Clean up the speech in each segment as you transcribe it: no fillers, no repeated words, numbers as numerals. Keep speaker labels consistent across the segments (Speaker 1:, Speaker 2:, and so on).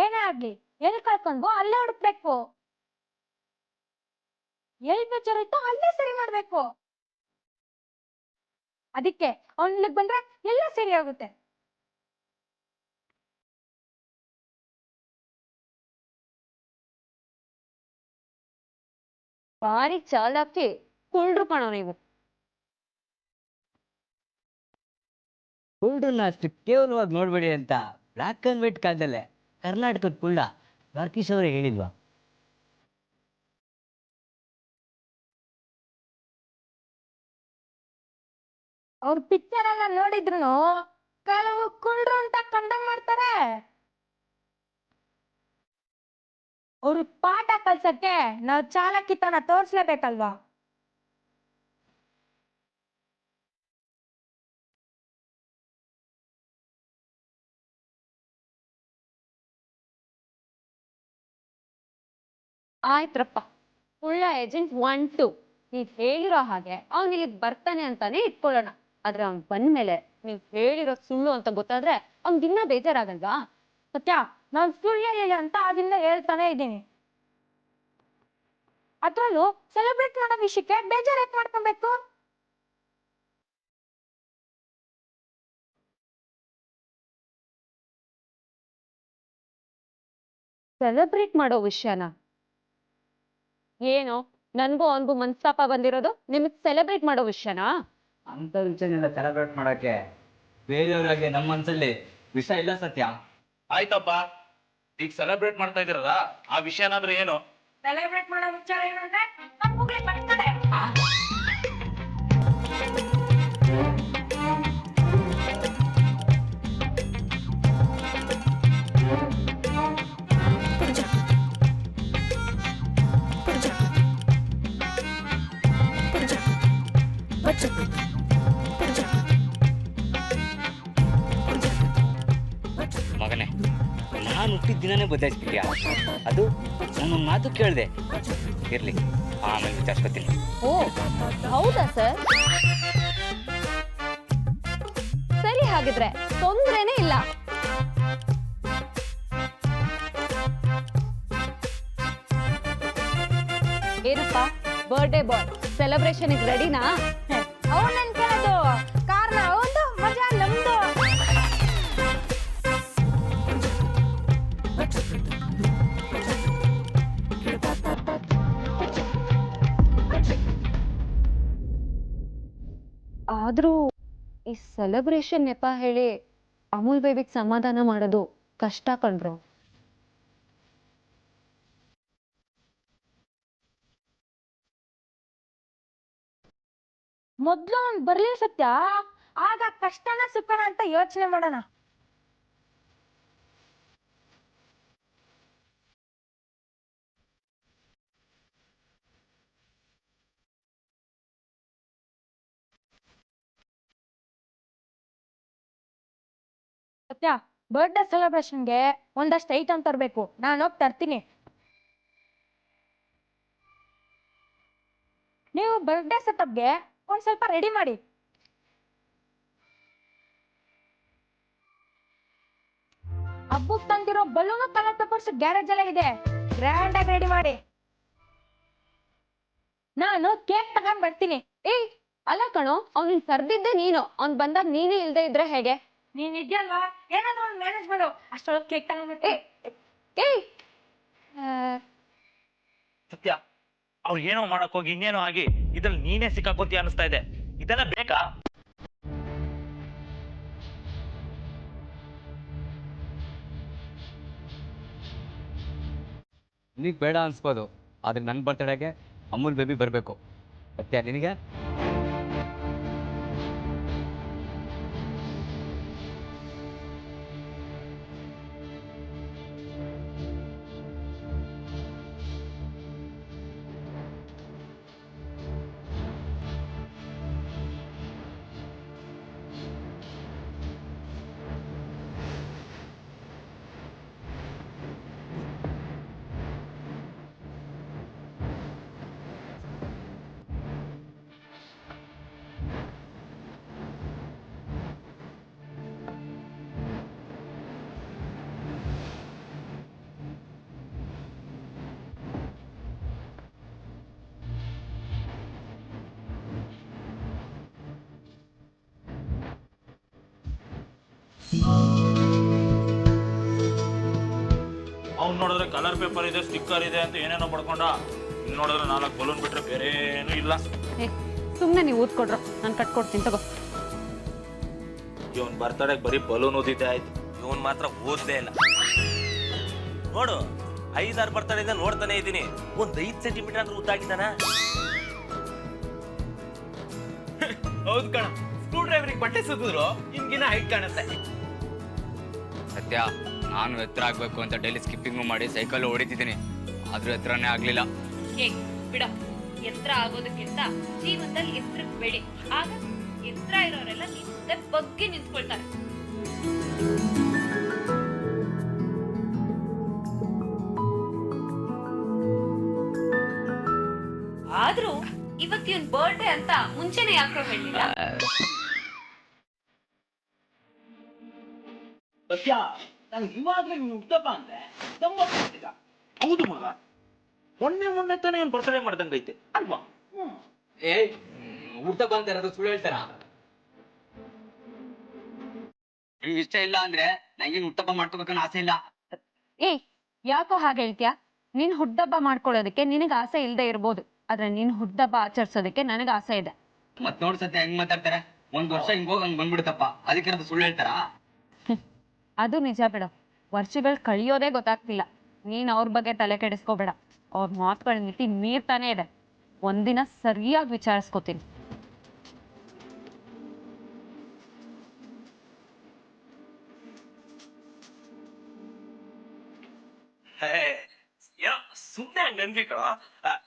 Speaker 1: ಏನೇ ಆಗ್ಲಿ ಎಲ್ಲಿ ಕಳ್ಕೊಂಡ್ಬೋ ಅಲ್ಲೇ ಹುಡುಕ್ಬೇಕು. ಎಲ್ಲಿ ಬೇಜಾರಿತ್ತೋ ಅಲ್ಲೇ ಸರಿ ಮಾಡ್ಬೇಕು. ಅದಕ್ಕೆ ಅವ್ನಿಗ್ ಬಂದ್ರೆ ಎಲ್ಲ ಸರಿ ಆಗುತ್ತೆ.
Speaker 2: ಭಾರಿ ಚಾಲಾಕಿ ಕುಳ್ರು ಕಣೋ ನೀವು.
Speaker 3: ಕುಲ್ಡ್ರನ್ನ ಅಷ್ಟು ಕೇವಲವಾಗಿ ನೋಡ್ಬೇಡಿ ಅಂತ ಬ್ಲ್ಯಾಕ್ ಆ್ಯಂಡ್ ವೈಟ್ ಕಾಲದಲ್ಲೇ ಕರ್ನಾಟಕದ ಕುಳ್ಳ ರಾಕೇಶ್ ಅವರೇ ಹೇಳಿಲ್ವಾ?
Speaker 1: ಅವ್ರ ಪಿಕ್ಚರ್ ಎಲ್ಲ ನೋಡಿದ್ರು ಕೆಲವು ಕುಳ್ರು ಅಂತ ಕಂಡಮ್ ಮಾಡ್ತಾರೆ. ಅವ್ರಿಗೆ ಪಾಠ ಕಲ್ಸಕ್ಕೆ ನಾವ್ ಚಾಲಾಕಿತನ ತೋರ್ಸ್ಲೇಬೇಕಲ್ವಾ?
Speaker 2: ಆಯ್ತ್ರಪ್ಪ, ಕುಳ್ಳ ಏಜೆಂಟ್ 1, 2 ನೀವ್ ಹೇಳಿರೋ ಹಾಗೆ ಅವ್ನ್ ಇಲ್ಲಿಗ್ ಬರ್ತಾನೆ ಅಂತಾನೆ ಇಟ್ಕೊಳ್ಳೋಣ. ಆದ್ರೆ ಅವ್ನ್ ಬಂದ್ಮೇಲೆ ನೀವ್ ಹೇಳಿರೋ ಸುಳ್ಳು ಅಂತ ಗೊತ್ತಾದ್ರೆ ಅವ್ನ್ ದಿನ ಬೇಜಾರಾಗಲ್ವಾ?
Speaker 1: ಸತ್ಯ, ನಾನ್ ಸುಳ್ಳು ಹೇಳಿಲ್ಲ ಅಂತ ಅದನ್ನ ಹೇಳ್ತಾನೆ ಇದ್ದೀನಿ. ಅದ್ರಲ್ಲೂ ಸೆಲೆಬ್ರೇಟ್ ಮಾಡೋ ವಿಷಯಕ್ಕೆ ಬೇಜಾರ್ ಯಾಕೆ ಮಾಡ್ಕೊಬೇಕು?
Speaker 2: ಸೆಲೆಬ್ರೇಟ್ ಮಾಡೋ ವಿಷಯನ ಏನೋ ನನ್ಗೂ ಅವನ್ಗೂ ಮನ್ಸ್ತಾಪ ಬಂದಿರೋದು ನಿಮಗ್ ಸೆಲೆಬ್ರೇಟ್ ಮಾಡೋ ವಿಷಯನಾ?
Speaker 3: ಅಂತ ವಿಷಯನೆಲ್ಲ ಸೆಲೆಬ್ರೇಟ್ ಮಾಡೋಕ್ಕೆ ಬೇರೆಯವ್ರಾಗೆ ನಮ್ಮ ಮನಸ್ಸಲ್ಲಿ ವಿಷ ಇಲ್ಲ ಸತ್ಯ.
Speaker 4: ಆಯ್ತಪ್ಪ, ಈಗ ಸೆಲೆಬ್ರೇಟ್ ಮಾಡ್ತಾ ಇದೀರಲ್ಲ ಆ ವಿಷಯನಾದ್ರೂ ಏನು?
Speaker 1: ಸೆಲೆಬ್ರೇಟ್ ಮಾಡೋ ವಿಚಾರ ಏನಂದ್ರೆ ನಮ್ ಮುಗ್ಳಿ ಬರ್ತದೆ.
Speaker 3: ಮಗನೇ, ನಾನು ಹುಟ್ಟಿದ ದಿನನೇ ಬದಲಾಯಿಸ್ಬಿಟ್ಯಾ? ಅದು ನನ್ನ ಮಾತು ಕೇಳಿದೆ. ಇರ್ಲಿ, ಆಮೇಲೆ ವಿಚಾರಿಸ್ಕೊತೀನಿ.
Speaker 2: ಓ ಹೌದಾ ಸರ್? ಸರಿ, ಹಾಗಿದ್ರೆ ತೊಂದ್ರೆನೇ ಇಲ್ಲ. ಏನಪ್ಪ ಬರ್ಡೇ ಬಾಯ್, ಸೆಲೆಬ್ರೇಷನ್ ರೆಡಿನಾ?
Speaker 1: ಅವನನ್ ಕೇಳೋದು ಕಾರಣ ಅವಂದು, ಮಜಾ ನಮ್ದು.
Speaker 2: ಆದ್ರೂ ಈ ಸೆಲೆಬ್ರೇಷನ್ ನೆಪ ಹೇಳಿ ಅಮೂಲ್ ಬೇಬಿಗ್ ಸಮಾಧಾನ ಮಾಡೋದು ಕಷ್ಟ ಕಣ್ರು.
Speaker 1: ಮೊದ್ಲು ಅವ್ನ್ ಬರ್ಲಿ ಸತ್ಯ, ಆಗ ಕಷ್ಟನ ಸುಖನ ಅಂತ ಯೋಚನೆ ಮಾಡೋಣ. ಸತ್ಯ, ಬರ್ಡೇ ಸೆಲೆಬ್ರೇಷನ್ಗೆ ಒಂದಷ್ಟು ಐಟಮ್ ತರಬೇಕು. ನಾನು ಹೋಗಿ ತರ್ತೀನಿ. ನೀವು ಬರ್ಡೇ ಸೆಟಪ್ಗೆ ಒಂದ್ ಸ್ವಲ್ಪ ರೆಡಿ ಮಾಡಿ. ಹಬ್ಬಕ್ಕೆ ತಂದಿರೋ ಬಲೂನು ಕಲರ್ ಪೇಪರ್ಸ್ ಗ್ಯಾರೇಜ್ ಎಲ್ಲ ಇದೆ, ಗ್ರ್ಯಾಂಡ್ ಆಗಿ ರೆಡಿ ಮಾಡಿ. ನಾನು ಕೇಕ್ ತಗೊಂಡ್ ಬರ್ತೀನಿ.
Speaker 2: ಏಯ್ ಅಲ್ಲ ಕಣೋ, ಅವ್ನ್ ಕರ್ದಿದ್ದೆ ನೀನು, ಅವ್ನ್ ಬಂದಾಗ ನೀನೇ ಇಲ್ದೇ ಇದ್ರೆ ಹೇಗೆ?
Speaker 1: ನೀನ್ ಇದೆಯಲ್ವಾ, ಏನಾದ್ರೂ ಒಂದು ಮ್ಯಾನೇಜ್ ಮಾಡು. ಅಷ್ಟೊಳಗೆ ಕೇಕ್ ತಗೊಂಡ್ ಬರ್ತೀನಿ.
Speaker 2: ಏಯ್
Speaker 4: ಸತ್ಯ, ಅವ್ರು ಏನೋ ಮಾಡಕ್ ಹೋಗಿ ಇನ್ನೇನೋ ಆಗಿ ಇದ್ರಲ್ಲಿ ನೀನೇ ಸಿಕ್ಕಾಕೋತಿ ಅನಿಸ್ತಾ ಇದೆ. ಇದೆಲ್ಲ ಬೇಕಾ?
Speaker 3: ನಿನಗೆ ಬೇಡ ಅನ್ಸ್ಬೋದು, ಆದರೆ ನನ್ನ ಬರ್ತಡೆಗೆ ಅಮೂಲ್ ಬೇಬಿ ಬರಬೇಕು. ಸತ್ಯ, ನಿನಗೆ?
Speaker 4: ಅವ್ನು ನೋಡಿದ್ರೆ ಕಲರ್ ಪೇಪರ್ ಇದೆ, ಸ್ಟಿಕ್ಕರ್ ಇದೆ ಅಂತ ಏನೇನೋ ಪಡ್ಕೊಂಡ. ಇಲ್ಲಿ ನೋಡಿದ್ರೆ 4 ಬಲೂನ್ ಬಿಟ್ರೆ ಬೇರೆ ಏನೂ ಇಲ್ಲ.
Speaker 2: ಸುಮ್ಮನೆ ನೀವು ಊದ್ಕೊಡ್ರು, ನಾನು ಕಟ್ಕೊಡ್ತೀನಿ ತಗೋ.
Speaker 4: ಇವನ್ ಬರ್ತಡೇ ಬರೀ ಬಲೂನ್ ಊದಿದ್ದೆ ಆಯ್ತು.
Speaker 5: ಇವನ್ ಮಾತ್ರ ಓದ್ಲೇ ಇಲ್ಲ. ನೋಡು 5-6 ಬರ್ತಡೆಯಿಂದ ನೋಡ್ತಾನೆ ಇದ್ದೀನಿ, ಒಂದ್ 5 ಸೆಂಟಿಮೀಟರ್ ಅಂದ್ರೆ ಉದ್ದಾಗಿದ್ದಾನ.
Speaker 6: ಹೌದು ಕಣ, ಸ್ಕ್ರೂ ಡ್ರೈವರಿಗೆ ಬಟ್ಟೆ ಸುತ್ತಿದ್ರು ನಿಮ್ಗಿನ್ನ ಹೈಟ್ ಕಾಣುತ್ತೆ.
Speaker 3: ಸತ್ಯ, ನಾನು ಎತ್ತರ ಆಗ್ಬೇಕು ಅಂತ ಡೈಲಿ ಸ್ಕಿಪ್ಪಿಂಗು ಮಾಡಿ ಸೈಕಲ್ ಹೊಡಿತಿದ್ದೀನಿ, ಆದ್ರೂ ಎತ್ತರನೇ ಆಗ್ಲಿಲ್ಲ.
Speaker 7: ಬಿಡ, ಎತ್ತರ ಆಗೋದಕ್ಕಿಂತ ಜೀವನದಲ್ಲಿ ಎತ್ತರಕ್ಕೆ ಬೆಳಿ. ಆಗ ಎತ್ತರ ಇರೋರೆಲ್ಲ ನಿನ್ ಮುಂದೆ ಬಗ್ಗೆ ನಿಂತ್ಕೊಳ್ತಾರೆ. ಆದ್ರೂ ಇವತ್ತಿನ ಬರ್ಡೇ ಅಂತ ಮುಂಚೆನೆ ಯಾಕೋ ಹೇಳಿಲ್ಲ?
Speaker 6: ಸತ್ಯ, ನಂಗೆ ಇವಾಗ್ಲೇ ನೀನು ಉತ್ತಪ್ಪ ಅಂದ್ರೆ
Speaker 4: ಹೌದು ಮಗ, ಮೊನ್ನೆ ತಾನೇ ಏನ್ ಬರ್ತಡೇ ಮಾಡ್ದಂಗೈತೆ ಅಲ್ವಾ?
Speaker 3: ಊಟ ಬಂತ ಇರೋದು ಸುಳ್ಳು ಹೇಳ್ತಾರ? ನಿಮ್ಗೆ ಇಷ್ಟ ಇಲ್ಲ ಅಂದ್ರೆ ನಂಗೇನು ಉತ್ತಪ್ಪ ಮಾಡ್ಕೋಬೇಕನ್ನೋ ಆಸೆ ಇಲ್ಲ.
Speaker 2: ಯಾಕೋ ಹಾಗೆ ಹೇಳ್ತೀಯಾ? ನಿನ್ ಹುಟ್ಟಬ್ಬ ಮಾಡ್ಕೊಳ್ಳೋದಕ್ಕೆ ನಿನಗೆ ಆಸೆ ಇಲ್ಲದೆ ಇರ್ಬೋದು, ಆದ್ರೆ ನಿನ್ ಹುಟ್ಟಬ್ಬ ಆಚರಿಸೋದಕ್ಕೆ ನನಗೆ ಆಸೆ ಇದೆ.
Speaker 3: ಮತ್ ನೋಡ್ ಸತ್ಯ ಹೆಂಗ್ ಮಾತಾಡ್ತಾರೆ, 1 ವರ್ಷ ಹಿಂಗೋಗಿ ಹಂಗ್ ಬಂದ್ಬಿಡುತ್ತಪ್ಪ, ಅದಕ್ಕೆ ಸುಳ್ಳು ಹೇಳ್ತಾರ?
Speaker 2: ಅದು ನಿಜ ಬಿಡು, ವರ್ಷಗಳು ಕಳಿಯೋದೇ ಗೊತ್ತಾಗ್ತಿಲ್ಲ. ನೀನ್ ಅವ್ರ ಬಗ್ಗೆ ತಲೆ ಕೆಡಿಸ್ಕೋಬೇಡ, ಅವ್ರ ಮಾತುಗಳ ಮಿತಿ ಮೀರ್ತಾನೆ ಇದೆ. ಒಂದಿನ ಸರಿಯಾಗಿ ವಿಚಾರಿಸ್ಕೋತೀನಿ.
Speaker 5: ಸುಮ್ನೆ ಹಂಗ ಅನ್ವಿ ಕಣ.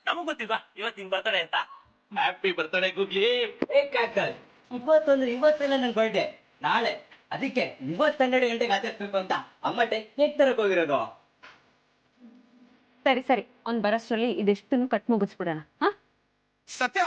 Speaker 5: ನಮಗ್ ಗೊತ್ತಿಲ್ವಾ ಇವತ್ತಿನ ಬರ್ತಡೇ ಅಂತ?
Speaker 6: Happy birthday ಗುಗ್ಲಿ.
Speaker 8: ಇವತ್ತಂದ್ರೆ ಇವತ್ತೆಲ್ಲ ನನ್ನ ಬರ್ಡೇ, ನಾಳೆ. ಅದಕ್ಕೆ 12 ಗಂಟೆಗೆ ಆಚರಿಸ್ಬೇಕು ಅಂತ ಅಮ್ಮ ಕೇಕ್ ತರಕ್ ಹೋಗಿರೋದು.
Speaker 2: ಸರಿ ಅವ್ನ್ ಬರೋಷ್ಟ್ರಲ್ಲಿ ಇದೆಷ್ಟನ್ನು ಕಟ್ ಮುಗಿಸ್ಬಿಡೋಣ. ಹಾ,
Speaker 6: ಸತ್ಯ,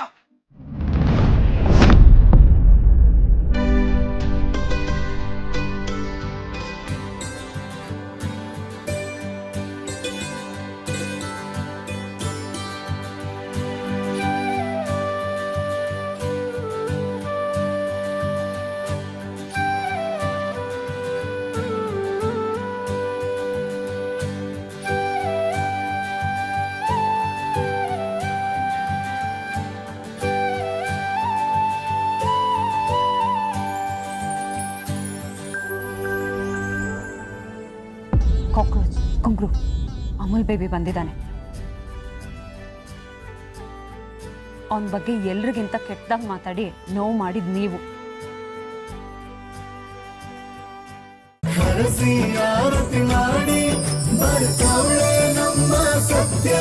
Speaker 2: ಕಾಕ್ರೋಚ್ ಕಂಗ್ರು, ಅಮೂಲ್ ಬೇಬಿ ಬಂದಿದ್ದಾನೆ. ಅವನ ಬಗ್ಗೆ ಎಲ್ರಿಗಿಂತ ಕೆಟ್ಟದಾಗ ಮಾತಾಡಿ ನೋವು ಮಾಡಿದ್ ನೀವು.
Speaker 9: ಆರತಿ ಮಾಡಿ ಬರ್ತಾಳೆ ನಮ್ಮ ಸತ್ಯ.